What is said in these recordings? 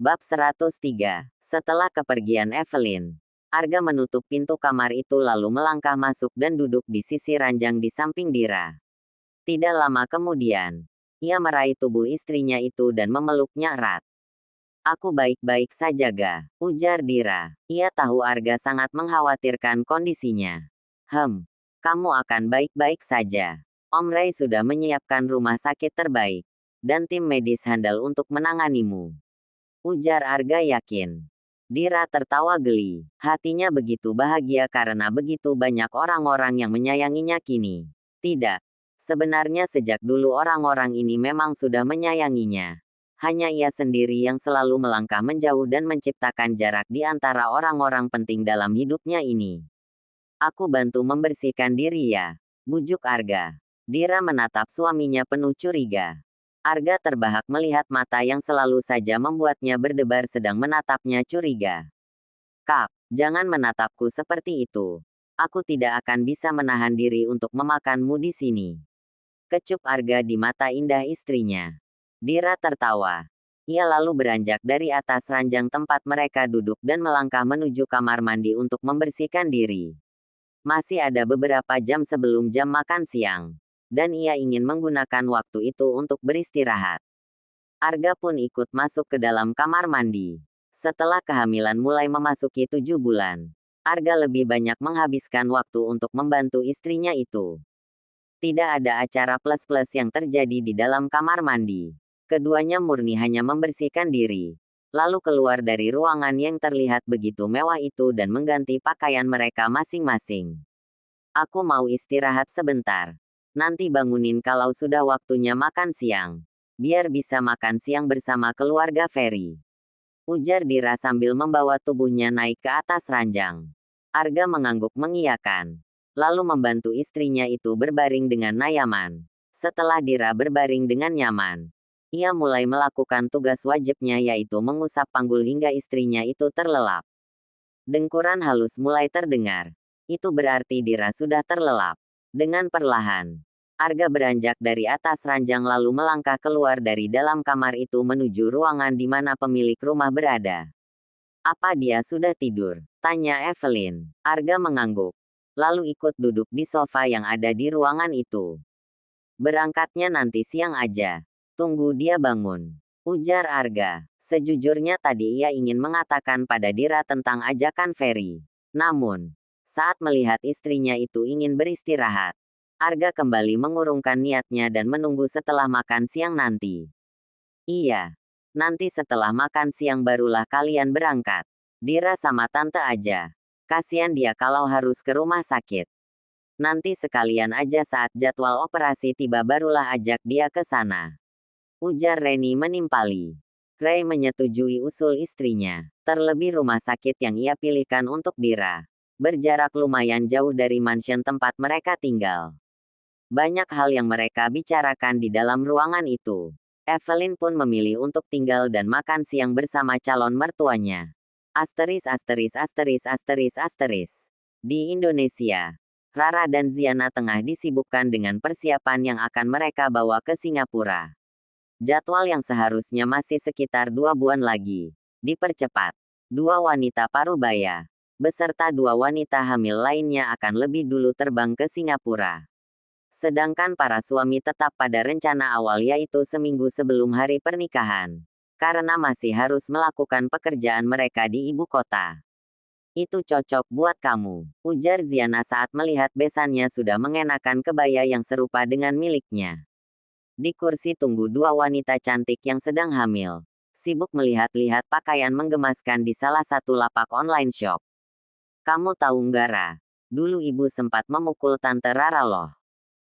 Bab 103. Setelah kepergian Evelyn, Arga menutup pintu kamar itu lalu melangkah masuk dan duduk di sisi ranjang di samping Dira. Tidak lama kemudian, ia meraih tubuh istrinya itu dan memeluknya erat. "Aku baik-baik saja, Ga," ujar Dira. Ia tahu Arga sangat mengkhawatirkan kondisinya. Kamu akan baik-baik saja. Om Ray sudah menyiapkan rumah sakit terbaik dan tim medis handal untuk menanganimu," ujar Arga yakin. Dira tertawa geli. Hatinya begitu bahagia karena begitu banyak orang-orang yang menyayanginya kini. Tidak. Sebenarnya sejak dulu orang-orang ini memang sudah menyayanginya. Hanya ia sendiri yang selalu melangkah menjauh dan menciptakan jarak di antara orang-orang penting dalam hidupnya ini. "Aku bantu membersihkan diri ya," bujuk Arga. Dira menatap suaminya penuh curiga. Arga terbahak melihat mata yang selalu saja membuatnya berdebar sedang menatapnya curiga. "Kak, jangan menatapku seperti itu. Aku tidak akan bisa menahan diri untuk memakanmu di sini," kecup Arga di mata indah istrinya. Dira tertawa. Ia lalu beranjak dari atas ranjang tempat mereka duduk dan melangkah menuju kamar mandi untuk membersihkan diri. Masih ada beberapa jam sebelum jam makan siang, dan ia ingin menggunakan waktu itu untuk beristirahat. Arga pun ikut masuk ke dalam kamar mandi. Setelah kehamilan mulai memasuki 7 bulan, Arga lebih banyak menghabiskan waktu untuk membantu istrinya itu. Tidak ada acara plus-plus yang terjadi di dalam kamar mandi. Keduanya murni hanya membersihkan diri, lalu keluar dari ruangan yang terlihat begitu mewah itu dan mengganti pakaian mereka masing-masing. "Aku mau istirahat sebentar. Nanti bangunin kalau sudah waktunya makan siang. Biar bisa makan siang bersama keluarga Ferry," ujar Dira sambil membawa tubuhnya naik ke atas ranjang. Arga mengangguk mengiyakan, lalu membantu istrinya itu berbaring dengan nyaman. Setelah Dira berbaring dengan nyaman, ia mulai melakukan tugas wajibnya yaitu mengusap panggul hingga istrinya itu terlelap. Dengkuran halus mulai terdengar. Itu berarti Dira sudah terlelap. Dengan perlahan, Arga beranjak dari atas ranjang lalu melangkah keluar dari dalam kamar itu menuju ruangan di mana pemilik rumah berada. "Apa dia sudah tidur?" tanya Evelyn. Arga mengangguk, lalu ikut duduk di sofa yang ada di ruangan itu. "Berangkatnya nanti siang aja. Tunggu dia bangun," ujar Arga. Sejujurnya tadi ia ingin mengatakan pada Dira tentang ajakan Ferry. Namun, saat melihat istrinya itu ingin beristirahat, Arga kembali mengurungkan niatnya dan menunggu setelah makan siang nanti. "Iya. Nanti setelah makan siang barulah kalian berangkat. Dira sama tante aja. Kasian dia kalau harus ke rumah sakit. Nanti sekalian aja saat jadwal operasi tiba barulah ajak dia ke sana," ujar Reni menimpali. Ray menyetujui usul istrinya. Terlebih rumah sakit yang ia pilihkan untuk Dira berjarak lumayan jauh dari mansion tempat mereka tinggal. Banyak hal yang mereka bicarakan di dalam ruangan itu. Evelyn pun memilih untuk tinggal dan makan siang bersama calon mertuanya. Di Indonesia, Rara dan Ziana tengah disibukkan dengan persiapan yang akan mereka bawa ke Singapura. Jadwal yang seharusnya masih sekitar 2 bulan lagi dipercepat. 2 wanita parubaya beserta 2 wanita hamil lainnya akan lebih dulu terbang ke Singapura. Sedangkan para suami tetap pada rencana awal yaitu seminggu sebelum hari pernikahan, karena masih harus melakukan pekerjaan mereka di ibu kota. "Itu cocok buat kamu," ujar Ziana saat melihat besannya sudah mengenakan kebaya yang serupa dengan miliknya. Di kursi tunggu 2 wanita cantik yang sedang hamil, sibuk melihat-lihat pakaian menggemaskan di salah satu lapak online shop. "Kamu tahu nggak, Ra? Dulu ibu sempat memukul tante Rara loh,"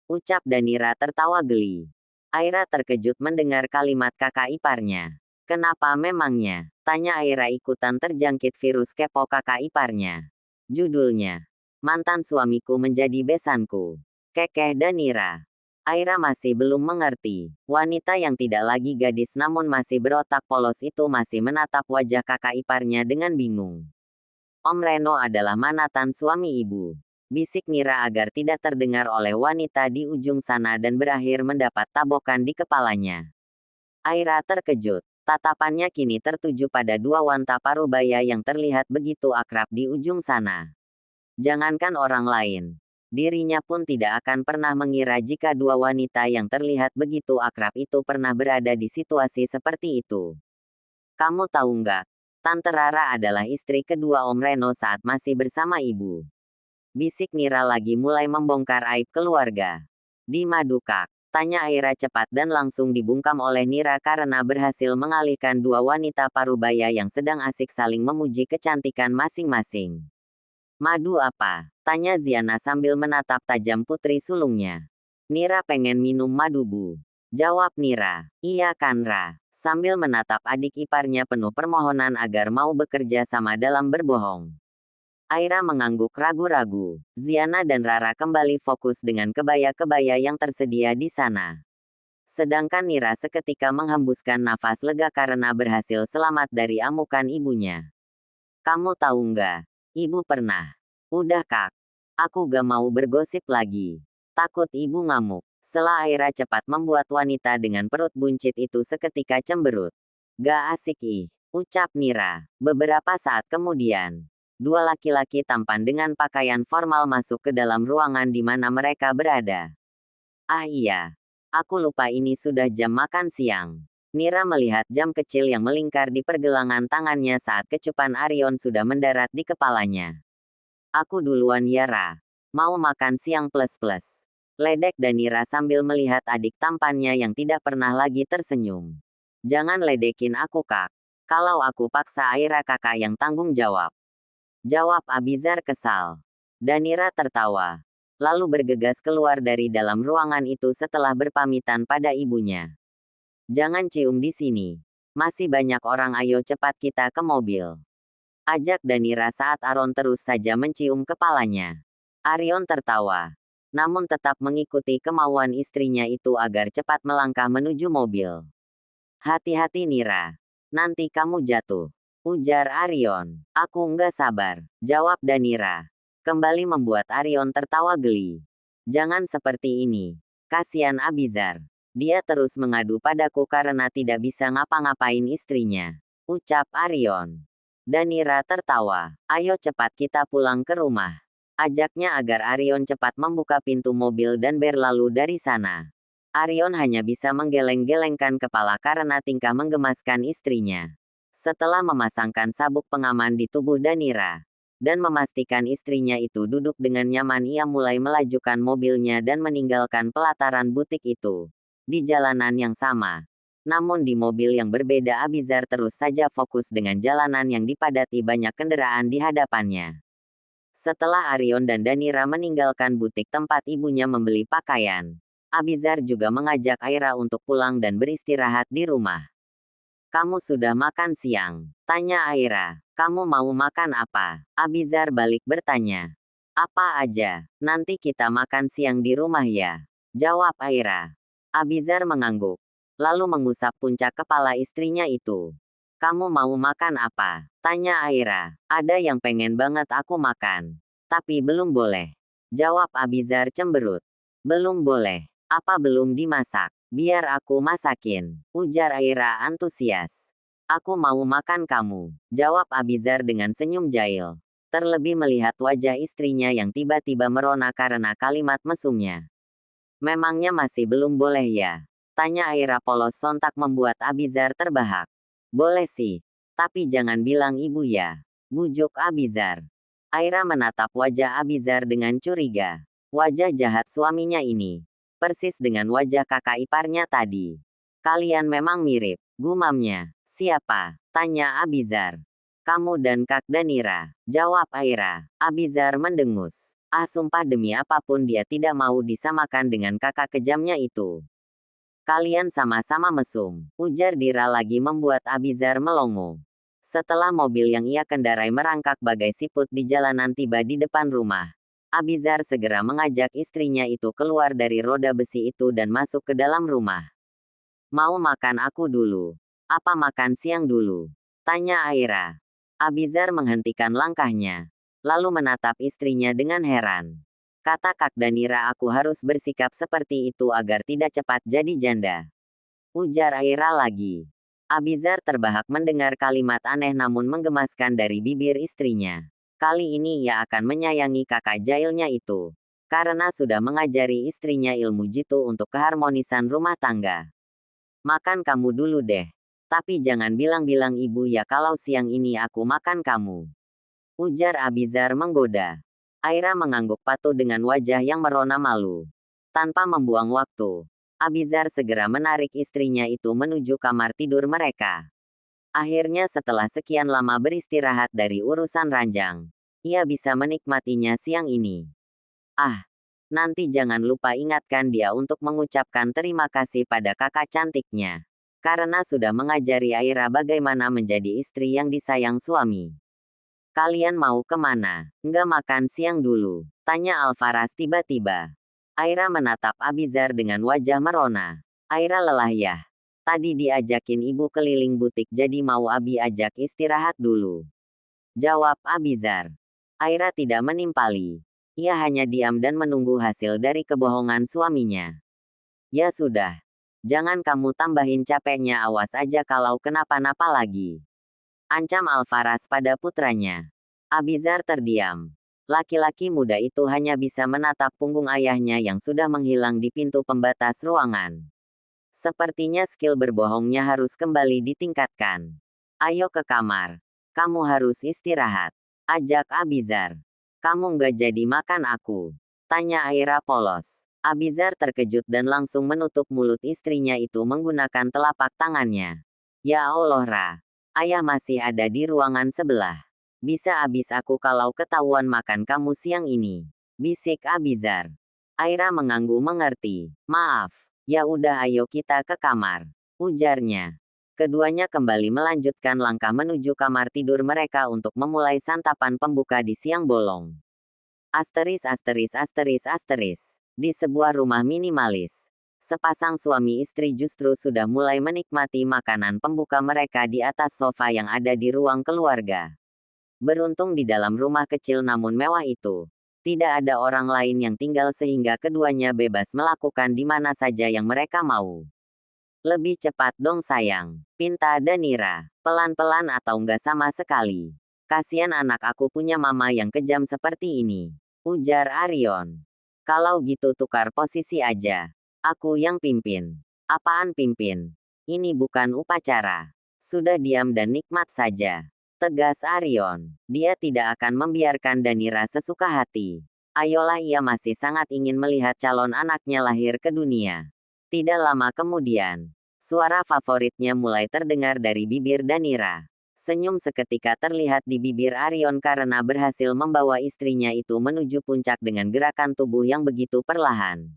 ucap Danira tertawa geli. Aira terkejut mendengar kalimat kakak iparnya. "Kenapa memangnya?" tanya Aira ikutan terjangkit virus kepo kakak iparnya. Judulnya, "Mantan Suamiku Menjadi Besanku," kekeh Danira. Aira masih belum mengerti. Wanita yang tidak lagi gadis namun masih berotak polos itu masih menatap wajah kakak iparnya dengan bingung. "Om Reno adalah mantan suami ibu," bisik Nira agar tidak terdengar oleh wanita di ujung sana dan berakhir mendapat tabokan di kepalanya. Aira terkejut. Tatapannya kini tertuju pada dua wanita parubaya yang terlihat begitu akrab di ujung sana. Jangankan orang lain, dirinya pun tidak akan pernah mengira jika dua wanita yang terlihat begitu akrab itu pernah berada di situasi seperti itu. Kamu tahu nggak? Tante Rara adalah istri kedua Om Reno saat masih bersama ibu. Bisik Nira lagi mulai membongkar aib keluarga. Di Madukak, tanya Aira cepat dan langsung dibungkam oleh Nira karena berhasil mengalihkan dua wanita parubaya yang sedang asik saling memuji kecantikan masing-masing. Madu apa? Tanya Ziana sambil menatap tajam putri sulungnya. Nira pengen minum madu bu. Jawab Nira. Iya kan Ra. Sambil menatap adik iparnya penuh permohonan agar mau bekerja sama dalam berbohong. Aira mengangguk ragu-ragu. Ziana dan Rara kembali fokus dengan kebaya-kebaya yang tersedia di sana. Sedangkan Nira seketika menghembuskan nafas lega karena berhasil selamat dari amukan ibunya. Kamu tahu nggak? Ibu pernah. Udah kak. Aku gak mau bergosip lagi. Takut ibu ngamuk. Sela Aira cepat membuat wanita dengan perut buncit itu seketika cemberut. Gak asik ih. Ucap Nira. Beberapa saat kemudian. Dua laki-laki tampan dengan pakaian formal masuk ke dalam ruangan di mana mereka berada. Ah iya, aku lupa ini sudah jam makan siang. Nira melihat jam kecil yang melingkar di pergelangan tangannya saat kecupan Arion sudah mendarat di kepalanya. Aku duluan ya Ra. Mau makan siang plus-plus. Ledek Danira sambil melihat adik tampannya yang tidak pernah lagi tersenyum. Jangan ledekin aku kak. Kalau aku paksa Aira kakak yang tanggung jawab. Jawab Abizar kesal. Danira tertawa. Lalu bergegas keluar dari dalam ruangan itu setelah berpamitan pada ibunya. Jangan cium di sini. Masih banyak orang ayo cepat kita ke mobil. Ajak Danira saat Aron terus saja mencium kepalanya. Arion tertawa. Namun tetap mengikuti kemauan istrinya itu agar cepat melangkah menuju mobil. Hati-hati Nira. Nanti kamu jatuh. Ujar Arion. Aku nggak sabar. Jawab Danira. Kembali membuat Arion tertawa geli. Jangan seperti ini. Kasihan Abizar. Dia terus mengadu padaku karena tidak bisa ngapa-ngapain istrinya. Ucap Arion. Danira tertawa. Ayo cepat kita pulang ke rumah. Ajaknya agar Arion cepat membuka pintu mobil dan berlalu dari sana. Arion hanya bisa menggeleng-gelengkan kepala karena tingkah menggemaskan istrinya. Setelah memasangkan sabuk pengaman di tubuh Danira, dan memastikan istrinya itu duduk dengan nyaman ia mulai melajukan mobilnya dan meninggalkan pelataran butik itu. Di jalanan yang sama. Namun di mobil yang berbeda Abizar terus saja fokus dengan jalanan yang dipadati banyak kendaraan di hadapannya. Setelah Arion dan Danira meninggalkan butik tempat ibunya membeli pakaian, Abizar juga mengajak Aira untuk pulang dan beristirahat di rumah. Kamu sudah makan siang? Tanya Aira. Kamu mau makan apa? Abizar balik bertanya. Apa aja, nanti kita makan siang di rumah ya. Jawab Aira. Abizar mengangguk. Lalu mengusap puncak kepala istrinya itu. Kamu mau makan apa? Tanya Aira. Ada yang pengen banget aku makan. Tapi belum boleh. Jawab Abizar cemberut. Belum boleh. Apa belum dimasak? Biar aku masakin. Ujar Aira antusias. Aku mau makan kamu. Jawab Abizar dengan senyum jahil. Terlebih melihat wajah istrinya yang tiba-tiba merona karena kalimat mesumnya. Memangnya masih belum boleh ya? Tanya Aira polos sontak membuat Abizar terbahak. Boleh sih. Tapi jangan bilang ibu ya. Bujuk Abizar. Aira menatap wajah Abizar dengan curiga. Wajah jahat suaminya ini. Persis dengan wajah kakak iparnya tadi. Kalian memang mirip, gumamnya. Siapa? Tanya Abizar. Kamu dan Kak Danira. Jawab Aira. Abizar mendengus. Ah sumpah demi apapun dia tidak mau disamakan dengan kakak kejamnya itu. Kalian sama-sama mesum. Ujar Dira lagi membuat Abizar melongo. Setelah mobil yang ia kendarai merangkak bagai siput di jalanan tiba di depan rumah. Abizar segera mengajak istrinya itu keluar dari roda besi itu dan masuk ke dalam rumah. Mau makan aku dulu? Apa makan siang dulu? Tanya Aira. Abizar menghentikan langkahnya. Lalu menatap istrinya dengan heran. Kata Kak Danira aku harus bersikap seperti itu agar tidak cepat jadi janda. Ujar Aira lagi. Abizar terbahak mendengar kalimat aneh namun menggemaskan dari bibir istrinya. Kali ini ia akan menyayangi kakak jahilnya itu. Karena sudah mengajari istrinya ilmu jitu untuk keharmonisan rumah tangga. Makan kamu dulu deh. Tapi jangan bilang-bilang ibu ya kalau siang ini aku makan kamu. Ujar Abizar menggoda. Aira mengangguk patuh dengan wajah yang merona malu. Tanpa membuang waktu, Abizar segera menarik istrinya itu menuju kamar tidur mereka. Akhirnya setelah sekian lama beristirahat dari urusan ranjang, ia bisa menikmatinya siang ini. Ah, nanti jangan lupa ingatkan dia untuk mengucapkan terima kasih pada kakak cantiknya. Karena sudah mengajari Aira bagaimana menjadi istri yang disayang suami. Kalian mau kemana? Nggak makan siang dulu? Tanya Alfaraz tiba-tiba. Aira menatap Abizar dengan wajah merona. Aira lelah ya. Tadi diajakin ibu keliling butik jadi mau Abi ajak istirahat dulu. Jawab Abizar. Aira tidak menimpali. Ia hanya diam dan menunggu hasil dari kebohongan suaminya. Ya sudah. Jangan kamu tambahin capeknya, awas aja kalau kenapa-napa lagi. Ancam Alfaraz pada putranya. Abizar terdiam. Laki-laki muda itu hanya bisa menatap punggung ayahnya yang sudah menghilang di pintu pembatas ruangan. Sepertinya skill berbohongnya harus kembali ditingkatkan. Ayo ke kamar. Kamu harus istirahat. Ajak Abizar. Kamu nggak jadi makan aku? Tanya Aira polos. Abizar terkejut dan langsung menutup mulut istrinya itu menggunakan telapak tangannya. Ya Allah Ra. Ayah masih ada di ruangan sebelah. Bisa habis aku kalau ketahuan makan kamu siang ini. Bisik Abizar. Aira mengangguk mengerti. Maaf. Ya udah ayo kita ke kamar. Ujarnya. Keduanya kembali melanjutkan langkah menuju kamar tidur mereka untuk memulai santapan pembuka di siang bolong. Asteris asteris asteris asteris. Di sebuah rumah minimalis. Sepasang suami istri justru sudah mulai menikmati makanan pembuka mereka di atas sofa yang ada di ruang keluarga. Beruntung di dalam rumah kecil namun mewah itu, tidak ada orang lain yang tinggal sehingga keduanya bebas melakukan di mana saja yang mereka mau. Lebih cepat dong sayang, pinta Danira. Pelan-pelan atau enggak sama sekali. Kasian anak aku punya mama yang kejam seperti ini. Ujar Arion. Kalau gitu tukar posisi aja. Aku yang pimpin. Apaan pimpin? Ini bukan upacara. Sudah diam dan nikmat saja. Tegas Arion. Dia tidak akan membiarkan Danira sesuka hati. Ayolah, ia masih sangat ingin melihat calon anaknya lahir ke dunia. Tidak lama kemudian, suara favoritnya mulai terdengar dari bibir Danira. Senyum seketika terlihat di bibir Arion karena berhasil membawa istrinya itu menuju puncak dengan gerakan tubuh yang begitu perlahan.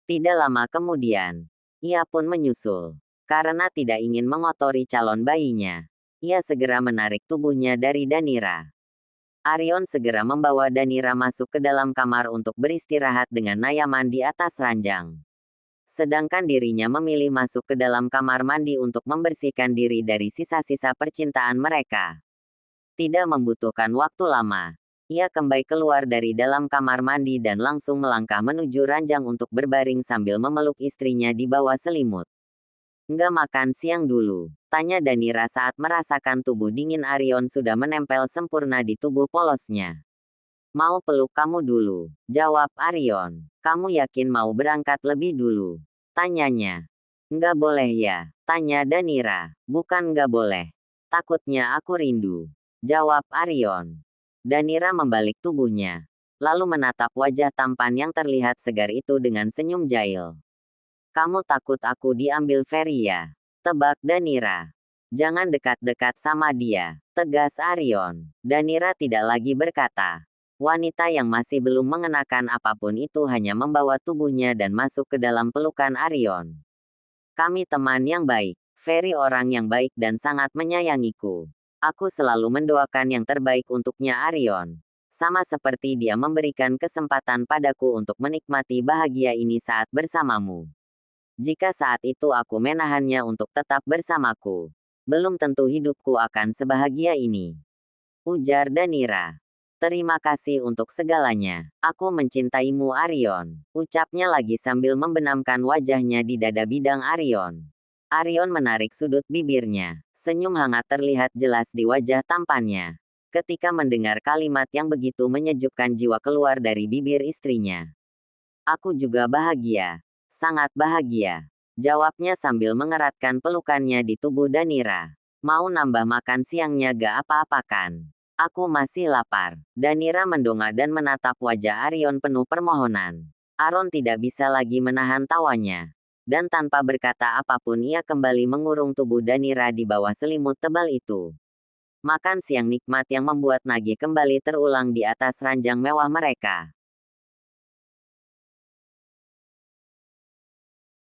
Tidak lama kemudian, ia pun menyusul. Karena tidak ingin mengotori calon bayinya, ia segera menarik tubuhnya dari Danira. Arion segera membawa Danira masuk ke dalam kamar untuk beristirahat dengan nyaman di atas ranjang. Sedangkan dirinya memilih masuk ke dalam kamar mandi untuk membersihkan diri dari sisa-sisa percintaan mereka. Tidak membutuhkan waktu lama, ia kembali keluar dari dalam kamar mandi dan langsung melangkah menuju ranjang untuk berbaring sambil memeluk istrinya di bawah selimut. Nggak makan siang dulu? Tanya Danira saat merasakan tubuh dingin Arion sudah menempel sempurna di tubuh polosnya. Mau peluk kamu dulu, jawab Arion. Kamu yakin mau berangkat lebih dulu? Tanyanya. Nggak boleh ya? Tanya Danira. Bukan nggak boleh. Takutnya aku rindu, jawab Arion. Danira membalik tubuhnya, lalu menatap wajah tampan yang terlihat segar itu dengan senyum jahil. Kamu takut aku diambil Ferry ya? Tebak Danira. Jangan dekat-dekat sama dia, tegas Arion. Danira tidak lagi berkata. Wanita yang masih belum mengenakan apapun itu hanya membawa tubuhnya dan masuk ke dalam pelukan Arion. Kami teman yang baik. Ferry orang yang baik dan sangat menyayangiku. Aku selalu mendoakan yang terbaik untuknya Arion. Sama seperti dia memberikan kesempatan padaku untuk menikmati bahagia ini saat bersamamu. Jika saat itu aku menahannya untuk tetap bersamaku, belum tentu hidupku akan sebahagia ini. Ujar Danira. Terima kasih untuk segalanya. Aku mencintaimu Arion. Ucapnya lagi sambil membenamkan wajahnya di dada bidang Arion. Arion menarik sudut bibirnya. Senyum hangat terlihat jelas di wajah tampannya. Ketika mendengar kalimat yang begitu menyejukkan jiwa keluar dari bibir istrinya. Aku juga bahagia. Sangat bahagia. Jawabnya sambil mengeratkan pelukannya di tubuh Danira. Mau nambah makan siangnya gak apa-apakan. Aku masih lapar. Danira mendongak dan menatap wajah Arion penuh permohonan. Aron tidak bisa lagi menahan tawanya. Dan tanpa berkata apapun ia kembali mengurung tubuh Danira di bawah selimut tebal itu. Makan siang nikmat yang membuat nagih kembali terulang di atas ranjang mewah mereka.